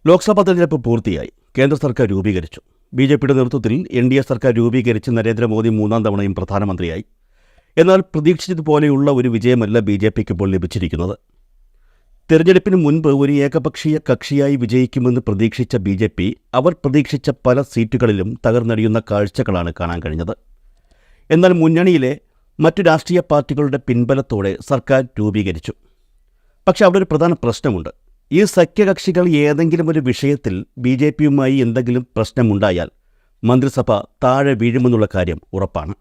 ലോക്സഭാ തെരഞ്ഞെടുപ്പ് പൂർത്തിയായി. കേന്ദ്ര സർക്കാർ രൂപീകരിച്ചു. ബി.ജെ.പിയുടെ നേതൃത്വത്തിൽ എൻ.ഡി.എ സർക്കാർ രൂപീകരിച്ച് നരേന്ദ്രമോദി മൂന്നാം തവണയും പ്രധാനമന്ത്രിയായി. എന്നാൽ പ്രതീക്ഷിച്ചതുപോലെയുള്ള ഒരു വിജയമല്ല ബി.ജെ.പിക്ക് ഇപ്പോൾ ലഭിച്ചിരിക്കുന്നത്. തെരഞ്ഞെടുപ്പിന് മുൻപ് ഒരു ഏകപക്ഷീയ കക്ഷിയായി വിജയിക്കുമെന്ന് പ്രതീക്ഷിച്ച ബി.ജെ.പി അവർ പ്രതീക്ഷിച്ച പല സീറ്റുകളിലും തകർന്നടിയുന്ന കാഴ്ചകളാണ് കാണാൻ കഴിഞ്ഞത്. എന്നാൽ മുന്നണിയിലെ മറ്റു രാഷ്ട്രീയ പാർട്ടികളുടെ പിൻബലത്തോടെ സർക്കാർ രൂപീകരിച്ചു. പക്ഷെ അവിടെ ഒരു പ്രധാന പ്രശ്നമുണ്ട്. ഈ സഖ്യകക്ഷികൾ ഏതെങ്കിലും ഒരു വിഷയത്തിൽ ബി.ജെ.പിയുമായി എന്തെങ്കിലും പ്രശ്നമുണ്ടായാൽ മന്ത്രിസഭ താഴെ വീഴുമെന്നുള്ള കാര്യം ഉറപ്പാണ്.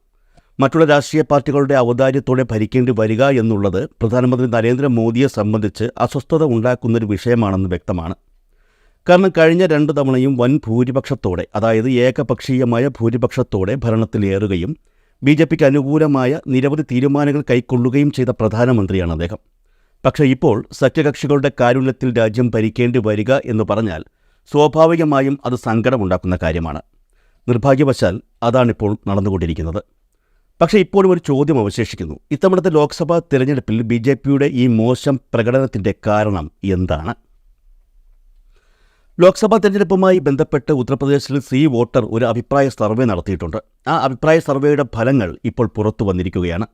മറ്റുള്ള രാഷ്ട്രീയ പാർട്ടികളുടെ ഔദാര്യത്തോടെ ഭരിക്കേണ്ടി വരിക എന്നുള്ളത് പ്രധാനമന്ത്രി നരേന്ദ്രമോദിയെ സംബന്ധിച്ച് അസ്വസ്ഥത ഉണ്ടാക്കുന്നൊരു വിഷയമാണെന്ന് വ്യക്തമാണ്. കാരണം കഴിഞ്ഞ 2 തവണയും വൻ ഭൂരിപക്ഷത്തോടെ, അതായത് ഏകപക്ഷീയമായ ഭൂരിപക്ഷത്തോടെ ഭരണത്തിലേറുകയും ബി.ജെ.പിക്ക് അനുകൂലമായ നിരവധി തീരുമാനങ്ങൾ കൈക്കൊള്ളുകയും ചെയ്ത പ്രധാനമന്ത്രിയാണ് അദ്ദേഹം. പക്ഷേ ഇപ്പോൾ സഖ്യകക്ഷികളുടെ കാരുണ്യത്തിൽ രാജ്യം ഭരിക്കേണ്ടി വരിക എന്ന് പറഞ്ഞാൽ സ്വാഭാവികമായും അത് സങ്കടമുണ്ടാക്കുന്ന കാര്യമാണ്. നിർഭാഗ്യവശാൽ അതാണിപ്പോൾ നടന്നുകൊണ്ടിരിക്കുന്നത്. പക്ഷേ ഇപ്പോഴും ഒരു ചോദ്യം അവശേഷിക്കുന്നു. ഇത്തവണത്തെ ലോക്സഭാ തിരഞ്ഞെടുപ്പിൽ ബി.ജെ.പിയുടെ ഈ മോശം പ്രകടനത്തിൻ്റെ കാരണം എന്താണ്? ലോക്സഭാ തിരഞ്ഞെടുപ്പുമായി ബന്ധപ്പെട്ട് ഉത്തർപ്രദേശിൽ സി വോട്ടർ ഒരു അഭിപ്രായ സർവേ നടത്തിയിട്ടുണ്ട്. ആ അഭിപ്രായ സർവേയുടെ ഫലങ്ങൾ ഇപ്പോൾ പുറത്തു വന്നിരിക്കുകയാണ്.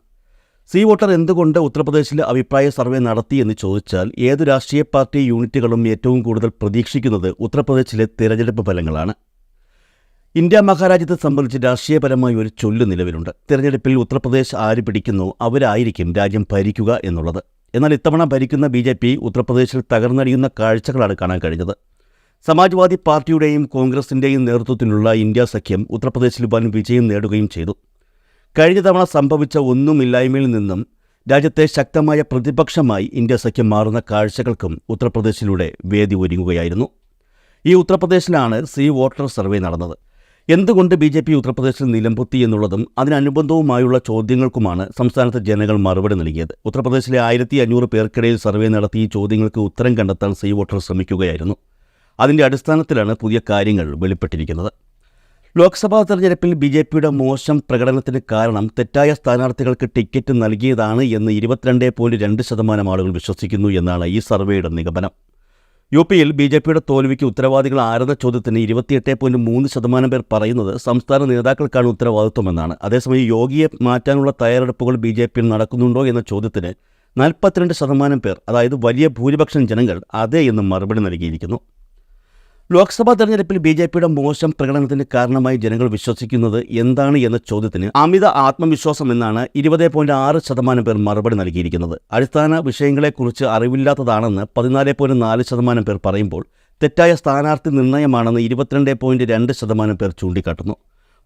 സി വോട്ടർ എന്തുകൊണ്ട് ഉത്തർപ്രദേശിൽ അഭിപ്രായ സർവേ നടത്തി എന്ന് ചോദിച്ചാൽ ഏതു രാഷ്ട്രീയ പാർട്ടി യൂണിറ്റുകളും ഏറ്റവും കൂടുതൽ പ്രതീക്ഷിക്കുന്നത് ഉത്തർപ്രദേശിലെ തിരഞ്ഞെടുപ്പ് ഫലങ്ങളാണ്. ഇന്ത്യ മഹാരാജ്യത്തെ സംബന്ധിച്ച് രാഷ്ട്രീയപരമായി ഒരു ചൊല്ല് നിലവിലുണ്ട്. തിരഞ്ഞെടുപ്പിൽ ഉത്തർപ്രദേശ് ആര് പിടിക്കുന്നു അവരായിരിക്കും രാജ്യം ഭരിക്കുക എന്നുള്ളത്. എന്നാൽ ഇത്തവണ ഭരിക്കുന്ന ബി.ജെ.പി ഉത്തർപ്രദേശിൽ തകർന്നടിയുന്ന കാഴ്ചകളാണ് കാണാൻ കഴിഞ്ഞത്. സമാജ്വാദി പാർട്ടിയുടെയും കോൺഗ്രസിൻ്റെയും നേതൃത്വത്തിലുള്ള ഇന്ത്യ സഖ്യം ഉത്തർപ്രദേശിൽ വൻ വിജയം നേടുകയും ചെയ്തു. കഴിഞ്ഞ തവണ സംഭവിച്ച ഒന്നുമില്ലായ്മയിൽ നിന്നും രാജ്യത്തെ ശക്തമായ പ്രതിപക്ഷമായി ഇന്ത്യ സഖ്യം മാറുന്ന കാഴ്ചകൾക്കും ഉത്തർപ്രദേശിലൂടെ വേദി ഒരുങ്ങുകയായിരുന്നു. ഈ ഉത്തർപ്രദേശിലാണ് സി വോട്ടർ സർവേ നടന്നത്. എന്തുകൊണ്ട് ബി.ജെ.പി ഉത്തർപ്രദേശിൽ നിലംപൊത്തി എന്നുള്ളതും അതിനനുബന്ധവുമായുള്ള ചോദ്യങ്ങൾക്കുമാണ് സംസ്ഥാനത്തെ ജനങ്ങൾ മറുപടി നൽകിയത്. ഉത്തർപ്രദേശിലെ 1500 പേർക്കിടയിൽ സർവേ നടത്തി ഈ ചോദ്യങ്ങൾക്ക് ഉത്തരം കണ്ടെത്താൻ സി വോട്ടർ ശ്രമിക്കുകയായിരുന്നു. അതിൻ്റെ അടിസ്ഥാനത്തിലാണ് പുതിയ കാര്യങ്ങൾ വെളിപ്പെട്ടിരിക്കുന്നത്. ലോക്സഭാ തെരഞ്ഞെടുപ്പിൽ ബി.ജെ.പിയുടെ മോശം പ്രകടനത്തിന് കാരണം തെറ്റായ സ്ഥാനാർത്ഥികൾക്ക് ടിക്കറ്റ് നൽകിയതാണ് എന്ന് 22.2% ആളുകൾ വിശ്വസിക്കുന്നു എന്നാണ് ഈ സർവേയുടെ നിഗമനം. യു.പിയിൽ ബി.ജെ.പിയുടെ തോൽവിക്ക് ഉത്തരവാദികൾ ആരെന്ന ചോദ്യത്തിന് 28.3% പേർ പറയുന്നത് സംസ്ഥാന നേതാക്കൾക്കാണ് ഉത്തരവാദിത്വമെന്നാണ്. അതേസമയം യോഗിയെ മാറ്റാനുള്ള തയ്യാറെടുപ്പുകൾ ബി.ജെ.പിയിൽ നടക്കുന്നുണ്ടോ എന്ന ചോദ്യത്തിന് 42% പേർ, അതായത് വലിയ ഭൂരിപക്ഷം ജനങ്ങൾ അതെ എന്ന് മറുപടി നൽകിയിരിക്കുന്നു. ലോക്സഭാ തെരഞ്ഞെടുപ്പിൽ ബി.ജെ.പിയുടെ മോശം പ്രകടനത്തിന് കാരണമായി ജനങ്ങൾ വിശ്വസിക്കുന്നത് എന്താണ് എന്ന ചോദ്യത്തിന് അമിത ആത്മവിശ്വാസം എന്നാണ് 20.6% പേർ മറുപടി നൽകിയിരിക്കുന്നത്. അടിസ്ഥാന വിഷയങ്ങളെക്കുറിച്ച് അറിവില്ലാത്തതാണെന്ന് 14.4% പേർ പറയുമ്പോൾ തെറ്റായ സ്ഥാനാർത്ഥി നിർണയമാണെന്ന് 22.2% പേർ ചൂണ്ടിക്കാട്ടുന്നു.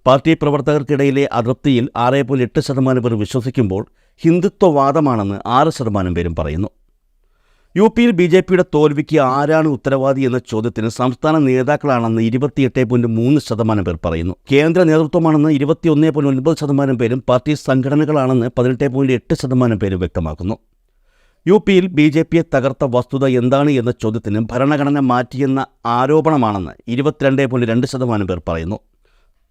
പാർട്ടി പ്രവർത്തകർക്കിടയിലെ അതൃപ്തിയിൽ 6.8% പേർ വിശ്വസിക്കുമ്പോൾ ഹിന്ദുത്വവാദമാണെന്ന് 6% പേരും പറയുന്നു. യു.പിയിൽ ബി.ജെ.പിയുടെ തോൽവിക്ക് ആരാണ് ഉത്തരവാദി എന്ന ചോദ്യത്തിന് സംസ്ഥാന നേതാക്കളാണെന്ന് 28.3% പേർ പറയുന്നു. കേന്ദ്ര നേതൃത്വമാണെന്ന് 21.9% പേരും പാർട്ടി സംഘടനകളാണെന്ന് 18.8% പേരും വ്യക്തമാക്കുന്നു. യു.പിയിൽ ബി.ജെ.പിയെ തകർത്ത വസ്തുത എന്താണ് എന്ന ചോദ്യത്തിന് ഭരണഘടന മാറ്റിയെന്ന ആരോപണമാണെന്ന് 22.2% പേർ പറയുന്നു.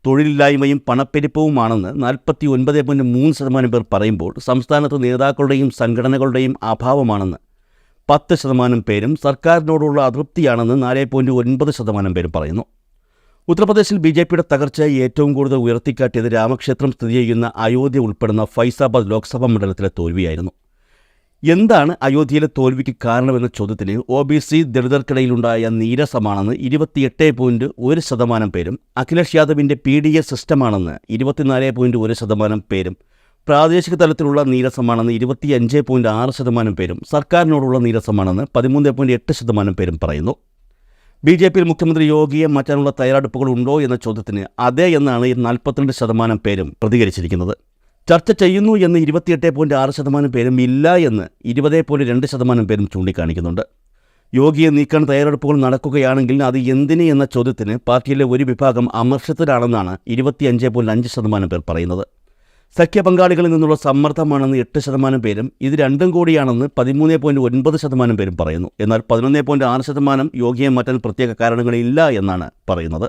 തൊഴിലില്ലായ്മയും പണപ്പെരുപ്പവുമാണെന്ന് 49.3% പേർ പറയുമ്പോൾ സംസ്ഥാനത്ത് നേതാക്കളുടെയും സംഘടനകളുടെയും അഭാവമാണെന്ന് 10% പേരും സർക്കാരിനോടുള്ള അതൃപ്തിയാണെന്ന് 4.9% പേരും പറയുന്നു. ഉത്തർപ്രദേശിൽ ബി.ജെ.പിയുടെ തകർച്ചയെ ഏറ്റവും കൂടുതൽ ഉയർത്തിക്കാട്ടിയത് രാമക്ഷേത്രം സ്ഥിതി ചെയ്യുന്ന അയോധ്യ ഉൾപ്പെടുന്ന ഫൈസാബാദ് ലോക്സഭാ മണ്ഡലത്തിലെ തോൽവിയായിരുന്നു. എന്താണ് അയോധ്യയിലെ തോൽവിക്ക് കാരണമെന്ന ചോദ്യത്തിന് ഒ.ബി.സി ദളിതർക്കിടയിലുണ്ടായ നീരസമാണെന്ന് 28.1% പേരും അഖിലേഷ് യാദവിൻ്റെ PDA സിസ്റ്റമാണെന്ന് 24.1% പേരും പ്രാദേശിക തലത്തിലുള്ള നീരസമാണെന്ന് 25.6% പേരും സർക്കാരിനോടുള്ള നീരസമാണെന്ന് 13.8% പേരും പറയുന്നു. ബി.ജെ.പിയിൽ മുഖ്യമന്ത്രി യോഗിയെ മാറ്റാനുള്ള തയ്യാറെടുപ്പുകൾ ഉണ്ടോ എന്ന ചോദ്യത്തിന് അതെ എന്നാണ് 42% പേരും പ്രതികരിച്ചിരിക്കുന്നത്. ചർച്ച ചെയ്യുന്നു എന്ന് 28.6% പേരും ഇല്ല എന്ന് 20.2% പേരും ചൂണ്ടിക്കാണിക്കുന്നുണ്ട്. യോഗിയെ നീക്കാൻ തയ്യാറെടുപ്പുകൾ നടക്കുകയാണെങ്കിൽ അത് എന്തിന് എന്ന ചോദ്യത്തിന് പാർട്ടിയിലെ ഒരു വിഭാഗം അമർഷത്തിലാണെന്നാണ് 25.5% പേർ പറയുന്നത്. സഖ്യപങ്കാളികളിൽ നിന്നുള്ള സമ്മർദ്ദമാണെന്ന് 8% പേരും ഇത് രണ്ടും കൂടിയാണെന്ന് 13.9% പേരും പറയുന്നു. എന്നാൽ 11.6% യോഗിയെ മാറ്റാൻ പ്രത്യേക കാരണങ്ങളില്ല എന്നാണ് പറയുന്നത്.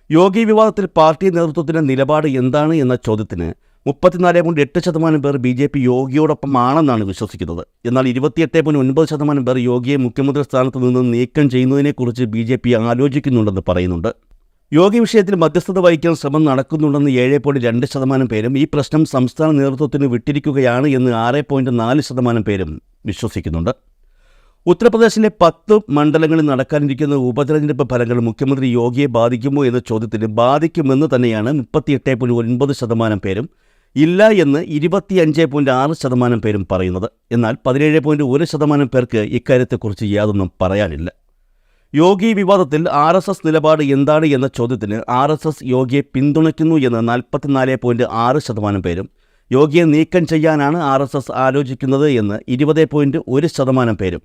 യോഗി വിവാദത്തിൽ പാർട്ടി നേതൃത്വത്തിൻ്റെ നിലപാട് എന്താണ് എന്ന ചോദ്യത്തിന് 34.8% പേർ BJP യോഗിയോടൊപ്പമാണെന്നാണ് വിശ്വസിക്കുന്നത്. എന്നാൽ 28.9% പേർ യോഗിയെ മുഖ്യമന്ത്രി സ്ഥാനത്ത് നിന്ന് നീക്കം ചെയ്യുന്നതിനെക്കുറിച്ച് BJP ആലോചിക്കുന്നുണ്ടെന്ന് പറയുന്നുണ്ട്. യോഗി വിഷയത്തിൽ മധ്യസ്ഥത വഹിക്കാൻ ശ്രമം നടക്കുന്നുണ്ടെന്ന് 7.2% പേരും ഈ പ്രശ്നം സംസ്ഥാന നേതൃത്വത്തിന് വിട്ടിരിക്കുകയാണ് എന്ന് 6.4% പേരും വിശ്വസിക്കുന്നുണ്ട്. ഉത്തർപ്രദേശിലെ 10 മണ്ഡലങ്ങളിൽ നടക്കാനിരിക്കുന്ന ഉപതെരഞ്ഞെടുപ്പ് ഫലങ്ങൾ മുഖ്യമന്ത്രി യോഗിയെ ബാധിക്കുമോ എന്ന ചോദ്യത്തിന് ബാധിക്കുമെന്ന് തന്നെയാണ് 38.9% പേരും, ഇല്ല എന്ന് 25.6% പേരും പറയുന്നത്. എന്നാൽ 17.1% പേർക്ക് ഇക്കാര്യത്തെക്കുറിച്ച് യാതൊന്നും പറയാനില്ല. യോഗി വിവാദത്തിൽ RSS നിലപാട് എന്താണ് എന്ന ചോദ്യത്തിന് RSS യോഗിയെ പിന്തുണയ്ക്കുന്നു എന്ന് 44.6% പേരും, യോഗിയെ നീക്കം ചെയ്യാനാണ് RSS ആലോചിക്കുന്നത് എന്ന് 20.1% പേരും,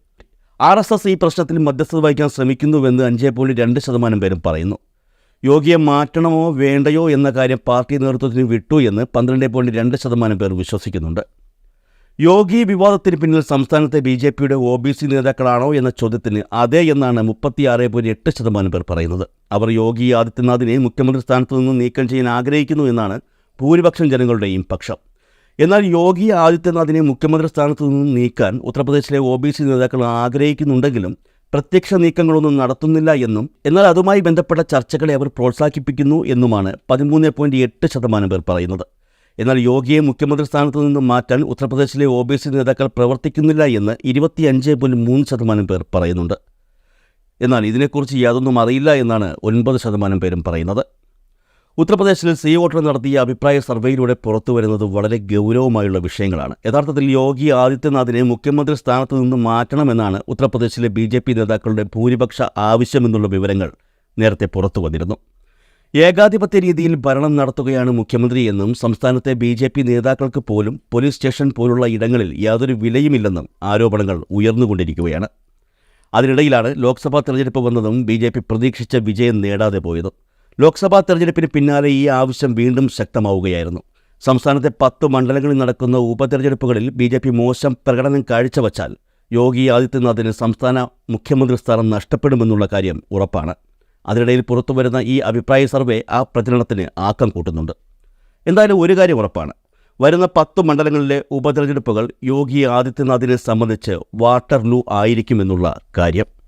RSS ഈ പ്രശ്നത്തിൽ മധ്യസ്ഥത വഹിക്കാൻ ശ്രമിക്കുന്നുവെന്ന് 5.2% പേരും പറയുന്നു. യോഗിയെ മാറ്റണമോ വേണ്ടയോ എന്ന കാര്യം പാർട്ടി നേതൃത്വത്തിന് വിട്ടു എന്ന് 12.2% പേർ വിശ്വസിക്കുന്നുണ്ട്. യോഗി വിവാദത്തിന് പിന്നിൽ സംസ്ഥാനത്തെ BJPയുടെ OBC നേതാക്കളാണോ എന്ന ചോദ്യത്തിന് അതെ എന്നാണ് 36.8% പേർ പറയുന്നത്. അവർ യോഗി ആദിത്യനാഥിനെ മുഖ്യമന്ത്രി സ്ഥാനത്ത് നിന്ന് നീക്കം ചെയ്യാൻ ആഗ്രഹിക്കുന്നു എന്നാണ് ഭൂരിപക്ഷം ജനങ്ങളുടെയും പക്ഷം. എന്നാൽ യോഗി ആദിത്യനാഥിനെ മുഖ്യമന്ത്രി സ്ഥാനത്ത് നിന്ന് നീക്കാൻ ഉത്തർപ്രദേശിലെ OBC നേതാക്കൾ ആഗ്രഹിക്കുന്നുണ്ടെങ്കിലും പ്രത്യക്ഷ നീക്കങ്ങളൊന്നും നടത്തുന്നില്ല എന്നും എന്നാൽ അതുമായി ബന്ധപ്പെട്ട ചർച്ചകളെ അവർ പ്രോത്സാഹിപ്പിക്കുന്നു എന്നുമാണ് 13.8% പേർ പറയുന്നത്. എന്നാൽ യോഗിയെ മുഖ്യമന്ത്രി സ്ഥാനത്ത് നിന്ന് മാറ്റാൻ ഉത്തർപ്രദേശിലെ OBC നേതാക്കൾ പ്രവർത്തിക്കുന്നില്ല എന്ന് 25.3% പേർ പറയുന്നുണ്ട്. എന്നാൽ ഇതിനെക്കുറിച്ച് യാതൊന്നും അറിയില്ല എന്നാണ് 9% പേരും പറയുന്നത്. ഉത്തർപ്രദേശിൽ സി വോട്ടർ നടത്തിയ അഭിപ്രായ സർവേയിലൂടെ പുറത്തുവരുന്നത് വളരെ ഗൗരവമായുള്ള വിഷയങ്ങളാണ്. യഥാർത്ഥത്തിൽ യോഗി ആദിത്യനാഥിനെ മുഖ്യമന്ത്രി സ്ഥാനത്ത് നിന്ന് മാറ്റണമെന്നാണ് ഉത്തർപ്രദേശിലെ BJP നേതാക്കളുടെ ഭൂരിപക്ഷ ആവശ്യമെന്നുള്ള വിവരങ്ങൾ നേരത്തെ പുറത്തു വന്നിരുന്നു. ഏകാധിപത്യ രീതിയിൽ ഭരണം നടത്തുകയാണ് മുഖ്യമന്ത്രി എന്നും സംസ്ഥാനത്തെ BJP നേതാക്കൾക്ക് പോലും പോലീസ് സ്റ്റേഷൻ പോലുള്ള ഇടങ്ങളിൽ യാതൊരു വിലയുമില്ലെന്നും ആരോപണങ്ങൾ ഉയർന്നുകൊണ്ടിരിക്കുകയാണ്. അതിനിടയിലാണ് ലോക്സഭാ തെരഞ്ഞെടുപ്പ് വന്നതും BJP പ്രതീക്ഷിച്ച വിജയം നേടാതെ പോയതും. ലോക്സഭാ തെരഞ്ഞെടുപ്പിന് പിന്നാലെ ഈ ആവശ്യം വീണ്ടും ശക്തമാവുകയായിരുന്നു. സംസ്ഥാനത്തെ 10 മണ്ഡലങ്ങളിൽ നടക്കുന്ന ഉപതെരഞ്ഞെടുപ്പുകളിൽ BJP മോശം പ്രകടനം കാഴ്ചവച്ചാൽ യോഗി ആദിത്യനാഥിന് സംസ്ഥാന മുഖ്യമന്ത്രി സ്ഥാനം നഷ്ടപ്പെടുമെന്നുള്ള കാര്യം ഉറപ്പാണ്. അതിനിടയിൽ പുറത്തുവരുന്ന ഈ അഭിപ്രായ സർവേ ആ പ്രചരണത്തിന് ആക്കം കൂട്ടുന്നുണ്ട്. എന്തായാലും ഒരു കാര്യം ഉറപ്പാണ്, വരുന്ന 10 മണ്ഡലങ്ങളിലെ ഉപതെരഞ്ഞെടുപ്പുകൾ യോഗി ആദിത്യനാഥിനെ സംബന്ധിച്ച് വാട്ടർലൂ ആയിരിക്കുമെന്നുള്ള കാര്യം.